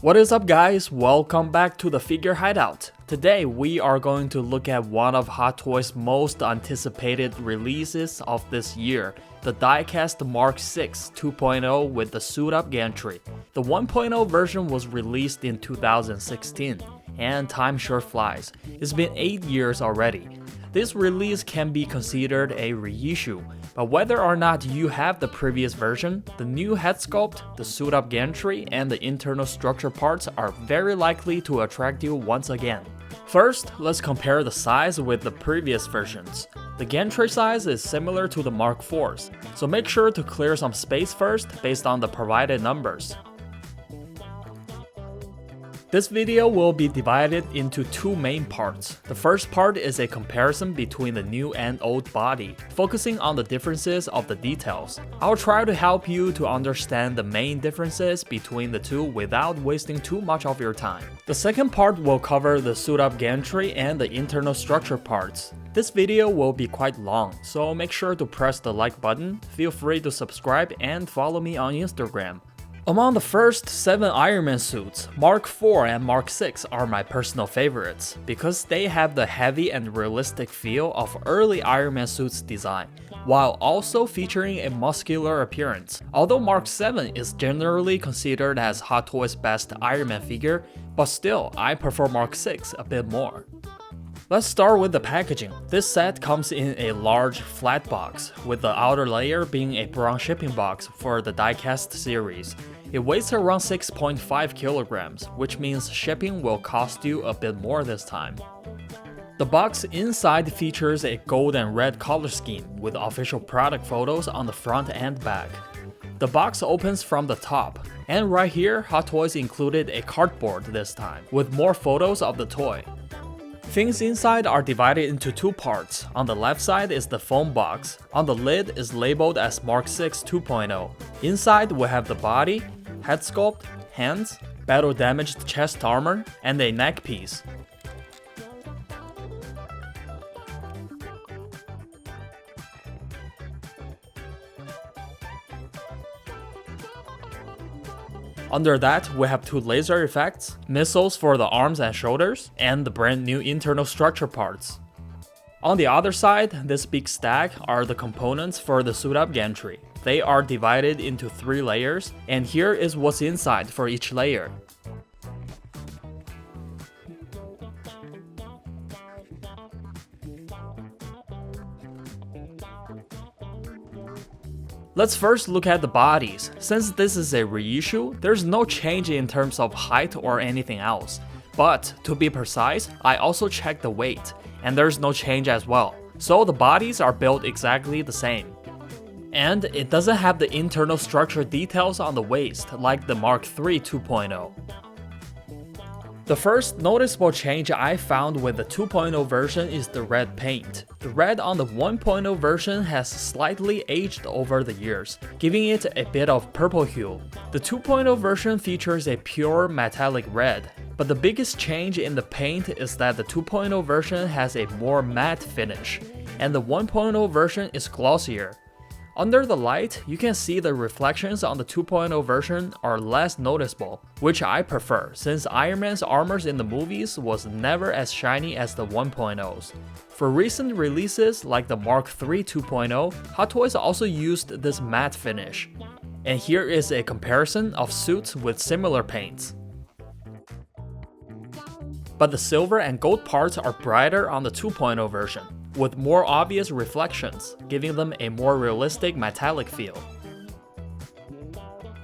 What is up, guys? Welcome back to the Figure Hideout. Today we are going to look at one of Hot Toys' most anticipated releases of this year, the diecast Mark 6 2.0 with the suit-up gantry. The 1.0 version was released in 2016, and time sure flies. It's been 8 years already. This release can be considered a reissue, but whether or not you have the previous version, the new head sculpt, the suit-up gantry, and the internal structure parts are very likely to attract you once again. First, let's compare the size with the previous versions. The gantry size is similar to the Mark 4's, so make sure to clear some space first based on the provided numbers. This video will be divided into two main parts. The first part is a comparison between the new and old body, focusing on the differences of the details. I'll try to help you to understand the main differences between the two without wasting too much of your time. The second part will cover the suit-up gantry and the internal structure parts. This video will be quite long, so make sure to press the like button, feel free to subscribe and follow me on Instagram. Among the first 7 Iron Man suits, Mark 4 and Mark 6 are my personal favorites because they have the heavy and realistic feel of early Iron Man suits design, while also featuring a muscular appearance. Although Mark 7 is generally considered as Hot Toys' best Iron Man figure, but still, I prefer Mark 6 a bit more. Let's start with the packaging. This set comes in a large flat box, with the outer layer being a brown shipping box for the diecast series. It weighs around 6.5 kilograms, which means shipping will cost you a bit more this time. The box inside features a gold and red color scheme with official product photos on the front and back. The box opens from the top, and right here, Hot Toys included a cardboard this time, with more photos of the toy. Things inside are divided into two parts. On the left side is the foam box. On the lid is labeled as Mark 6 2.0. Inside we have the body, head sculpt, hands, battle-damaged chest armor, and a neck piece. Under that, we have 2 laser effects, missiles for the arms and shoulders, and the brand new internal structure parts. On the other side, this big stack are the components for the suit-up gantry. They are divided into 3 layers, and here is what's inside for each layer. Let's first look at the bodies. Since this is a reissue, there's no change in terms of height or anything else. But to be precise, I also checked the weight, and there's no change as well. So the bodies are built exactly the same. And it doesn't have the internal structure details on the waist like the Mark 3 2.0. The first noticeable change I found with the 2.0 version is the red paint. The red on the 1.0 version has slightly aged over the years, giving it a bit of purple hue. The 2.0 version features a pure metallic red, but the biggest change in the paint is that the 2.0 version has a more matte finish, and the 1.0 version is glossier. Under the light, you can see the reflections on the 2.0 version are less noticeable, which I prefer since Iron Man's armors in the movies was never as shiny as the 1.0s. For recent releases like the Mark 3 2.0, Hot Toys also used this matte finish. And here is a comparison of suits with similar paints. But the silver and gold parts are brighter on the 2.0 version, with more obvious reflections, giving them a more realistic metallic feel.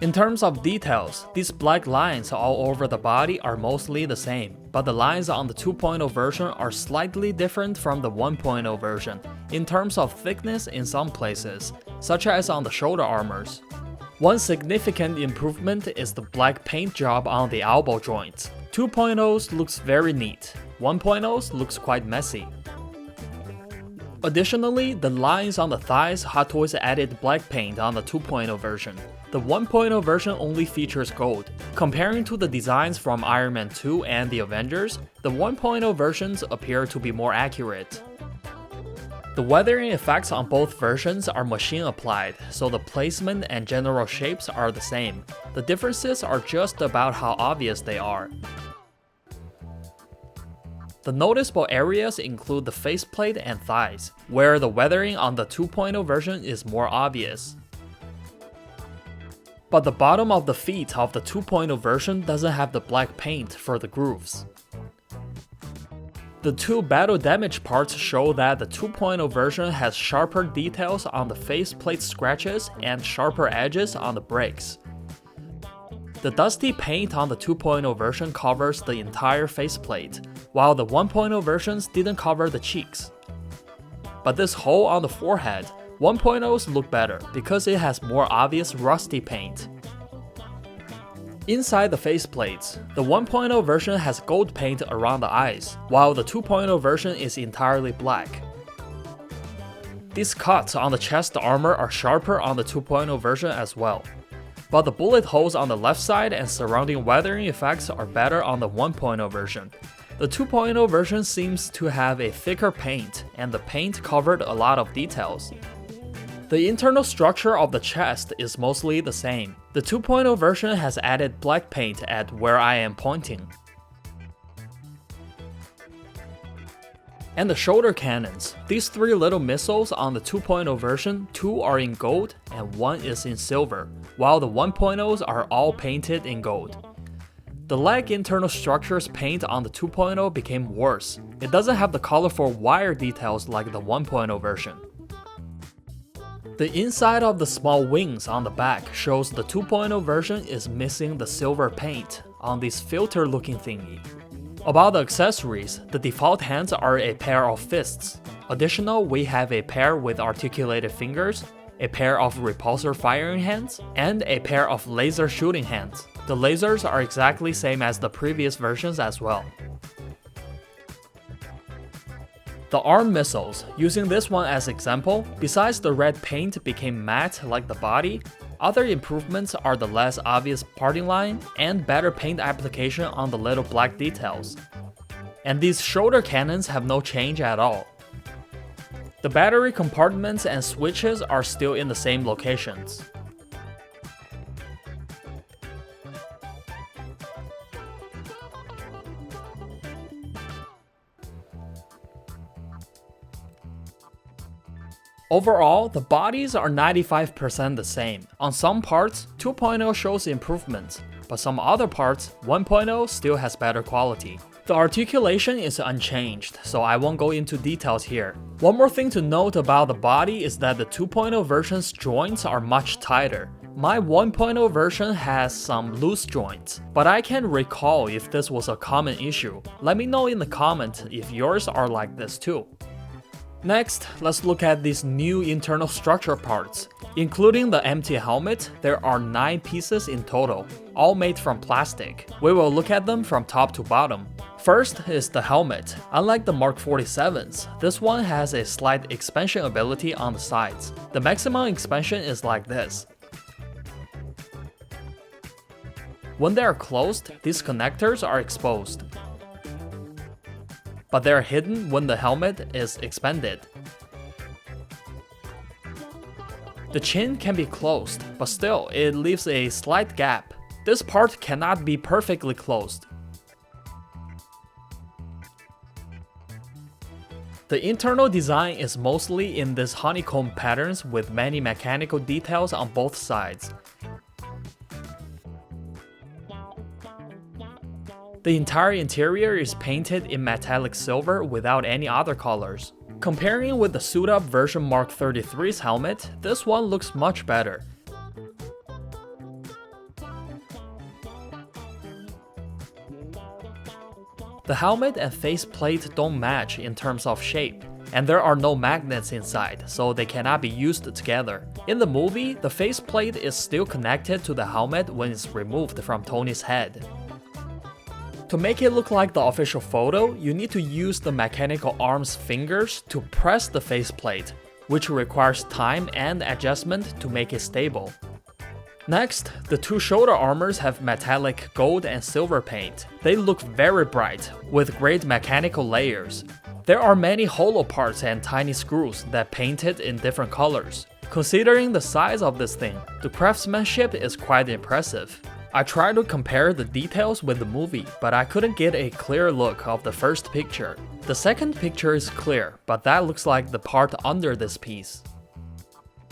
In terms of details, these black lines all over the body are mostly the same, but the lines on the 2.0 version are slightly different from the 1.0 version in terms of thickness in some places, such as on the shoulder armors. One significant improvement is the black paint job on the elbow joints. 2.0's looks very neat, 1.0's looks quite messy. Additionally, the lines on the thighs, Hot Toys added black paint on the 2.0 version. The 1.0 version only features gold. Comparing to the designs from Iron Man 2 and the Avengers, the 1.0 versions appear to be more accurate. The weathering effects on both versions are machine applied, so the placement and general shapes are the same. The differences are just about how obvious they are. The noticeable areas include the faceplate and thighs, where the weathering on the 2.0 version is more obvious. But the bottom of the feet of the 2.0 version doesn't have the black paint for the grooves. The two battle damage parts show that the 2.0 version has sharper details on the faceplate scratches and sharper edges on the brakes. The dusty paint on the 2.0 version covers the entire faceplate, while the 1.0 versions didn't cover the cheeks. But this hole on the forehead, 1.0's look better because it has more obvious rusty paint. Inside the faceplates, the 1.0 version has gold paint around the eyes, while the 2.0 version is entirely black. These cuts on the chest armor are sharper on the 2.0 version as well, but the bullet holes on the left side and surrounding weathering effects are better on the 1.0 version. The 2.0 version seems to have a thicker paint, and the paint covered a lot of details. The internal structure of the chest is mostly the same. The 2.0 version has added black paint at where I am pointing. And the shoulder cannons. These three little missiles on the 2.0 version, 2 are in gold and 1 is in silver, while the 1.0s are all painted in gold. The leg internal structure's paint on the 2.0 became worse. It doesn't have the colorful wire details like the 1.0 version. The inside of the small wings on the back shows the 2.0 version is missing the silver paint on this filter looking thingy. About the accessories, the default hands are a pair of fists. Additional, we have a pair with articulated fingers, a pair of repulsor firing hands, and a pair of laser shooting hands. The lasers are exactly same as the previous versions as well. The arm missiles, using this one as example, besides the red paint became matte like the body, other improvements are the less obvious parting line and better paint application on the little black details. And these shoulder cannons have no change at all. The battery compartments and switches are still in the same locations. Overall, the bodies are 95% the same. On some parts, 2.0 shows improvements, but some other parts, 1.0 still has better quality. The articulation is unchanged, so I won't go into details here. One more thing to note about the body is that the 2.0 version's joints are much tighter. My 1.0 version has some loose joints, but I can't recall if this was a common issue. Let me know in the comments if yours are like this too. Next, let's look at these new internal structure parts. Including the empty helmet, there are 9 pieces in total, all made from plastic. We will look at them from top to bottom. First is the helmet. Unlike the Mark 47s, this one has a slight expansion ability on the sides. The maximum expansion is like this. When they are closed, these connectors are exposed, but they're hidden when the helmet is expanded. The chin can be closed, but still, it leaves a slight gap. This part cannot be perfectly closed. The internal design is mostly in these honeycomb patterns with many mechanical details on both sides. The entire interior is painted in metallic silver without any other colors. Comparing with the suit-up version Mark 33's helmet, this one looks much better. The helmet and faceplate don't match in terms of shape, and there are no magnets inside, so they cannot be used together. In the movie, the faceplate is still connected to the helmet when it's removed from Tony's head. To make it look like the official photo, you need to use the mechanical arm's fingers to press the faceplate, which requires time and adjustment to make it stable. Next, the two shoulder armors have metallic gold and silver paint. They look very bright, with great mechanical layers. There are many hollow parts and tiny screws that painted in different colors. Considering the size of this thing, the craftsmanship is quite impressive. I tried to compare the details with the movie, but I couldn't get a clear look of the first picture. The second picture is clear, but that looks like the part under this piece.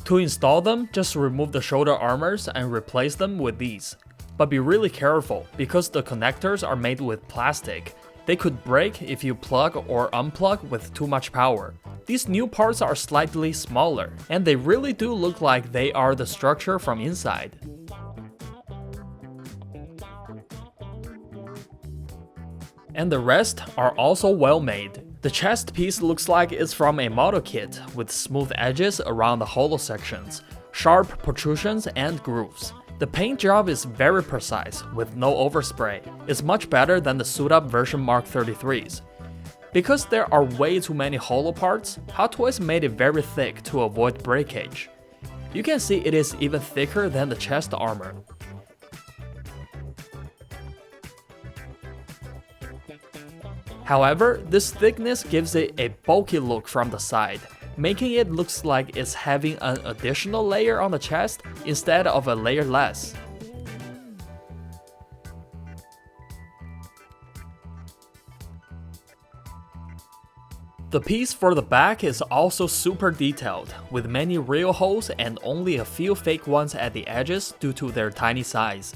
To install them, just remove the shoulder armors and replace them with these. But be really careful, because the connectors are made with plastic. They could break if you plug or unplug with too much power. These new parts are slightly smaller, and they really do look like they are the structure from inside. And the rest are also well made. The chest piece looks like it's from a model kit, with smooth edges around the hollow sections, sharp protrusions and grooves. The paint job is very precise, with no overspray. It's much better than the suit-up version Mark 33s. Because there are way too many hollow parts, Hot Toys made it very thick to avoid breakage. You can see it is even thicker than the chest armor. However, this thickness gives it a bulky look from the side, making it look like it's having an additional layer on the chest instead of a layer less. The piece for the back is also super detailed, with many real holes and only a few fake ones at the edges due to their tiny size.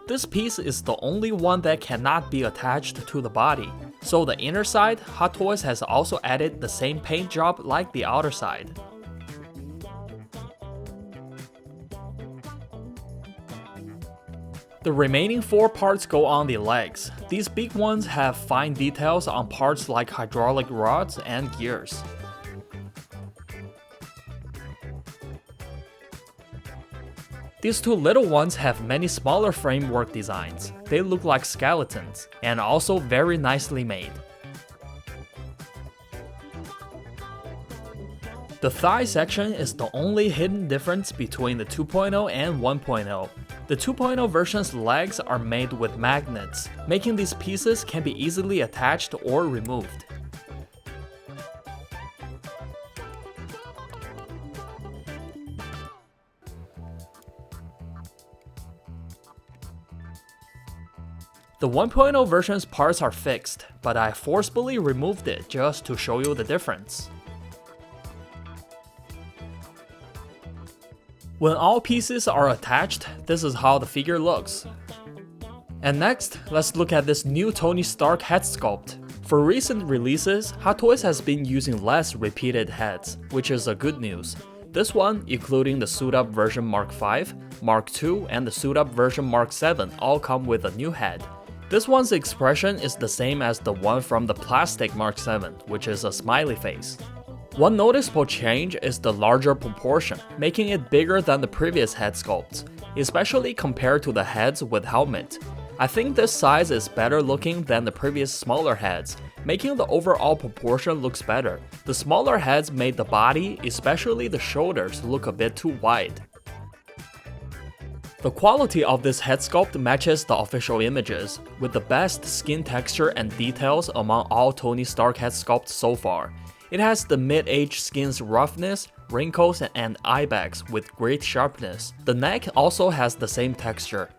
This piece is the only one that cannot be attached to the body, so the inner side, Hot Toys has also added the same paint job like the outer side. The remaining 4 parts go on the legs. These big ones have fine details on parts like hydraulic rods and gears. These 2 little ones have many smaller framework designs. They look like skeletons, and also very nicely made. The thigh section is the only hidden difference between the 2.0 and 1.0. The 2.0 version's legs are made with magnets, making these pieces can be easily attached or removed. The 1.0 version's parts are fixed, but I forcefully removed it just to show you the difference. When all pieces are attached, this is how the figure looks. And next, let's look at this new Tony Stark head sculpt. For recent releases, Hot Toys has been using less repeated heads, which is a good news. This one, including the suit-up version Mark V, Mark II, and the suit-up version Mark VII all come with a new head. This one's expression is the same as the one from the plastic Mark VII, which is a smiley face. One noticeable change is the larger proportion, making it bigger than the previous head sculpts, especially compared to the heads with helmet. I think this size is better looking than the previous smaller heads, making the overall proportion looks better. The smaller heads made the body, especially the shoulders, look a bit too wide. The quality of this head sculpt matches the official images, with the best skin texture and details among all Tony Stark head sculpts so far. It has the mid-age skin's roughness, wrinkles, and eye bags with great sharpness. The neck also has the same texture.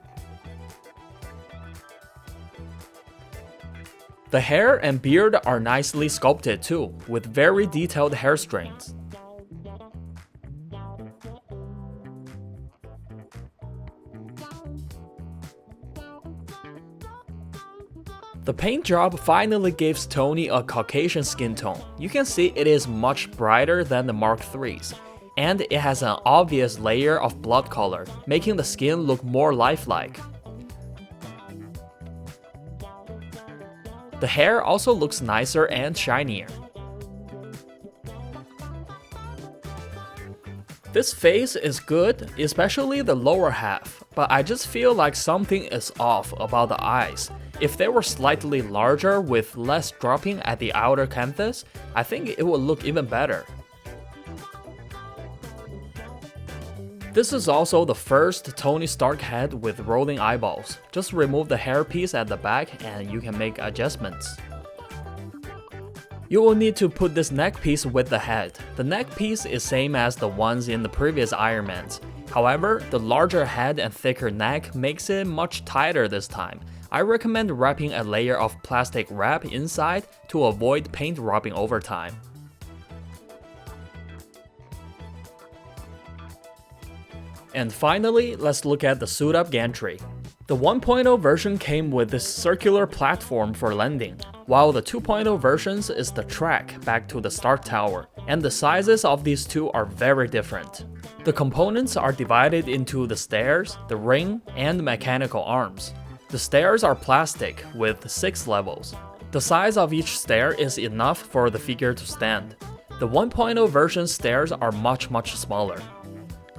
The hair and beard are nicely sculpted too, with very detailed hair strings. The paint job finally gives Tony a Caucasian skin tone. You can see it is much brighter than the Mark III's, and it has an obvious layer of blood color, making the skin look more lifelike. The hair also looks nicer and shinier. This face is good, especially the lower half, but I just feel like something is off about the eyes. If they were slightly larger with less dropping at the outer canvas, I think it would look even better. This is also the first Tony Stark head with rolling eyeballs. Just remove the hairpiece at the back and you can make adjustments. You will need to put this neck piece with the head. The neck piece is same as the ones in the previous Iron Mans. However, the larger head and thicker neck makes it much tighter this time. I recommend wrapping a layer of plastic wrap inside to avoid paint rubbing over time. And finally, let's look at the suit up gantry. The 1.0 version came with this circular platform for landing, while the 2.0 versions is the track back to the Stark Tower, and the sizes of these two are very different. The components are divided into the stairs, the ring, and mechanical arms. The stairs are plastic with 6 levels. The size of each stair is enough for the figure to stand. The 1.0 version stairs are much smaller.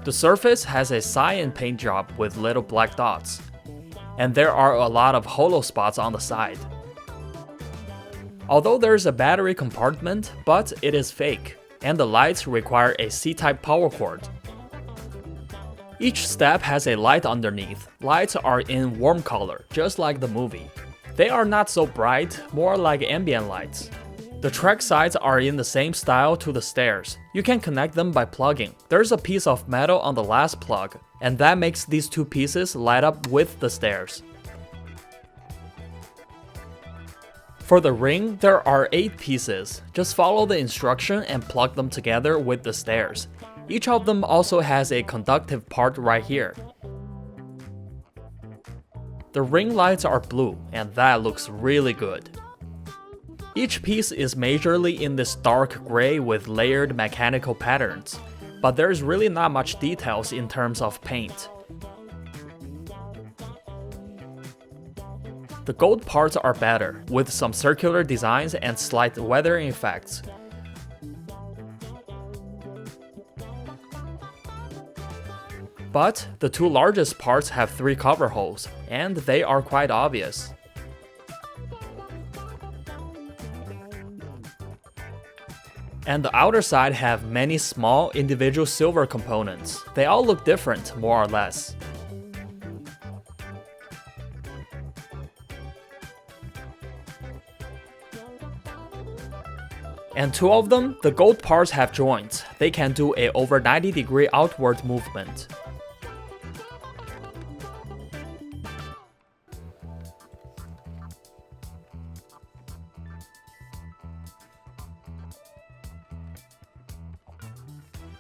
The surface has a cyan paint job with little black dots, and there are a lot of hollow spots on the side. Although there's a battery compartment, but it is fake, and the lights require a C-type power cord. Each step has a light underneath. Lights are in warm color, just like the movie. They are not so bright, more like ambient lights. The track sides are in the same style to the stairs. You can connect them by plugging. There's a piece of metal on the last plug, and that makes these two pieces light up with the stairs. For the ring, there are 8 pieces. Just follow the instruction and plug them together with the stairs. Each of them also has a conductive part right here. The ring lights are blue, and that looks really good. Each piece is majorly in this dark gray with layered mechanical patterns, but there's really not much details in terms of paint. The gold parts are better, with some circular designs and slight weathering effects. But the 2 largest parts have 3 cover holes, and they are quite obvious. And the outer side have many small individual silver components. They all look different, more or less. And 2 of them, the gold parts have joints. They can do a over 90-degree outward movement.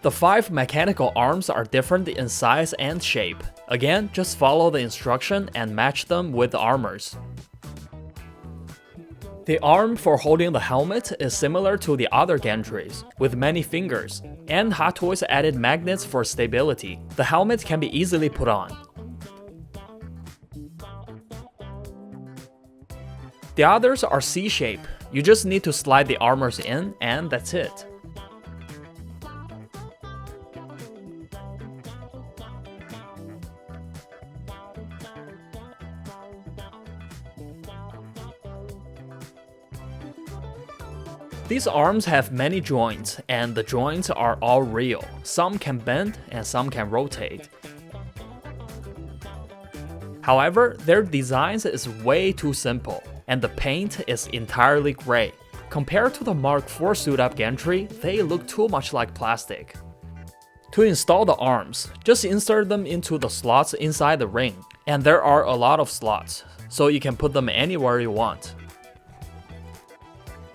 The 5 mechanical arms are different in size and shape. Again, just follow the instruction and match them with the armors. The arm for holding the helmet is similar to the other gantries, with many fingers, and Hot Toys added magnets for stability. The helmet can be easily put on. The others are C-shape. You just need to slide the armors in, and that's it. These arms have many joints, and the joints are all real. Some can bend and some can rotate. However, their designs is way too simple, and the paint is entirely gray. Compared to the Mark IV suit-up gantry, they look too much like plastic. To install the arms, just insert them into the slots inside the ring, and there are a lot of slots, so you can put them anywhere you want.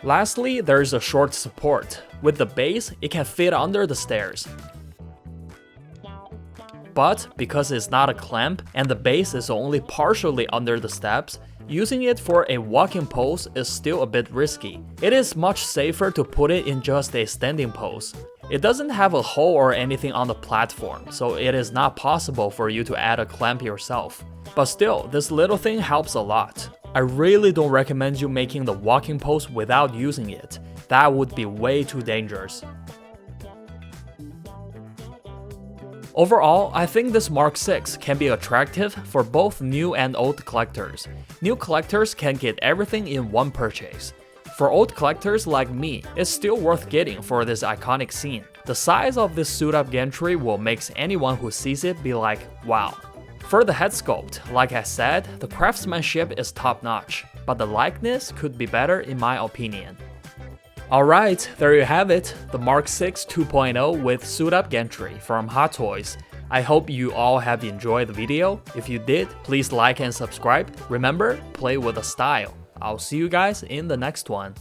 Lastly, there is a short support. With the base, it can fit under the stairs. But because it's not a clamp and the base is only partially under the steps, using it for a walking pose is still a bit risky. It is much safer to put it in just a standing pose. It doesn't have a hole or anything on the platform, so it is not possible for you to add a clamp yourself. But still, this little thing helps a lot. I really don't recommend you making the walking pose without using it. That would be way too dangerous. Overall, I think this Mark VI can be attractive for both new and old collectors. New collectors can get everything in one purchase. For old collectors like me, it's still worth getting for this iconic scene. The size of this suit-up gantry will make anyone who sees it be like, wow. For the head sculpt, like I said, the craftsmanship is top-notch, but the likeness could be better in my opinion. Alright, there you have it, the Mark 6 2.0 with suit-up gantry from Hot Toys. I hope you all have enjoyed the video. If you did, please like and subscribe. Remember, play with a style. I'll see you guys in the next one.